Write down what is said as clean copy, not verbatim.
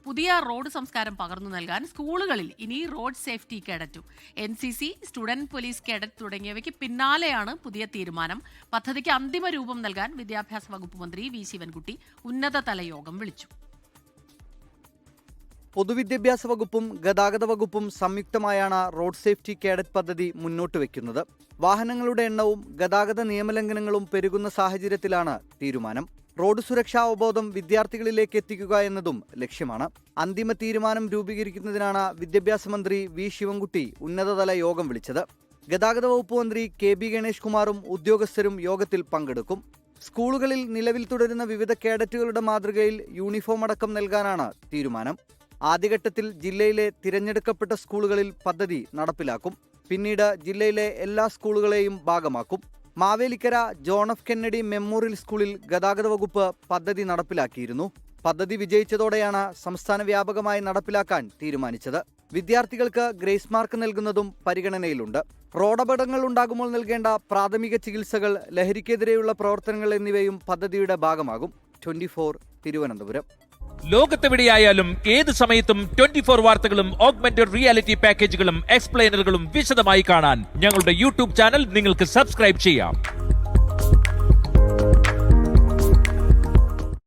പുതിയ റോഡ് സംസ്കാരം പകർന്നു നൽകാൻ സ്കൂളുകളിൽ ഇനി റോഡ് സേഫ്റ്റി കേഡറ്റും NCC, സ്റ്റുഡന്റ് പോലീസ് കേഡറ്റ് തുടങ്ങിയവയ്ക്ക് പിന്നാലെയാണ് പുതിയ തീരുമാനം. പദ്ധതിക്ക് അന്തിമ രൂപം നൽകാൻ വിദ്യാഭ്യാസ വകുപ്പ് മന്ത്രി വി ശിവൻകുട്ടി ഉന്നതതല യോഗം വിളിച്ചു. പൊതുവിദ്യാഭ്യാസ വകുപ്പും ഗതാഗത വകുപ്പും സംയുക്തമായാണ് റോഡ് സേഫ്റ്റി കേഡറ്റ് പദ്ധതി മുന്നോട്ട് വയ്ക്കുന്നത്. വാഹനങ്ങളുടെ എണ്ണവും ഗതാഗത നിയമലംഘനങ്ങളും പെരുകുന്ന സാഹചര്യത്തിലാണ് തീരുമാനം. റോഡ് സുരക്ഷാ അവബോധം വിദ്യാർത്ഥികളിലേക്ക് എത്തിക്കുക എന്നതും ലക്ഷ്യമാണ്. അന്തിമ തീരുമാനം രൂപീകരിക്കുന്നതിനാണ് വിദ്യാഭ്യാസ മന്ത്രി വി ശിവൻകുട്ടി ഉന്നതതല യോഗം വിളിച്ചത്. ഗതാഗത വകുപ്പ് മന്ത്രി KB ഗണേഷ് കുമാറും ഉദ്യോഗസ്ഥരും യോഗത്തിൽ പങ്കെടുക്കും. സ്കൂളുകളിൽ നിലവിൽ തുടരുന്ന വിവിധ കേഡറ്റുകളുടെ മാതൃകയിൽ യൂണിഫോം അടക്കം നൽകാനാണ് തീരുമാനം. ആദ്യഘട്ടത്തിൽ ജില്ലയിലെ തിരഞ്ഞെടുക്കപ്പെട്ട സ്കൂളുകളിൽ പദ്ധതി നടപ്പിലാക്കും. പിന്നീട് ജില്ലയിലെ എല്ലാ സ്കൂളുകളെയും ഭാഗമാക്കും. Mavelikkara John F Kennedy memorial സ്കൂളിൽ ഗതാഗത വകുപ്പ് പദ്ധതി നടപ്പിലാക്കിയിരുന്നു. പദ്ധതി വിജയിച്ചതോടെയാണ് സംസ്ഥാന വ്യാപകമായി നടപ്പിലാക്കാൻ തീരുമാനിച്ചത്. വിദ്യാർത്ഥികൾക്ക് ഗ്രേസ് മാർക്ക് നൽകുന്നതും പരിഗണനയിലുണ്ട്. റോഡപകടങ്ങൾ ഉണ്ടാകുമ്പോൾ നൽകേണ്ട പ്രാഥമിക ചികിത്സകൾ, ലഹരിക്കെതിരെയുള്ള പ്രവർത്തനങ്ങൾ എന്നിവയും പദ്ധതിയുടെ ഭാഗമാകും. 24 തിരുവനന്തപുരം. ലോകത്തെവിടെയായാലും ഏത് സമയത്തും 24 വാർത്തകളും ഓഗ്മെന്റഡ് റിയാലിറ്റി പാക്കേജുകളും എക്സ്പ്ലെയിനറുകളും വിശദമായി കാണാൻ ഞങ്ങളുടെ YouTube ചാനൽ നിങ്ങൾക്ക് സബ്സ്ക്രൈബ് ചെയ്യാം.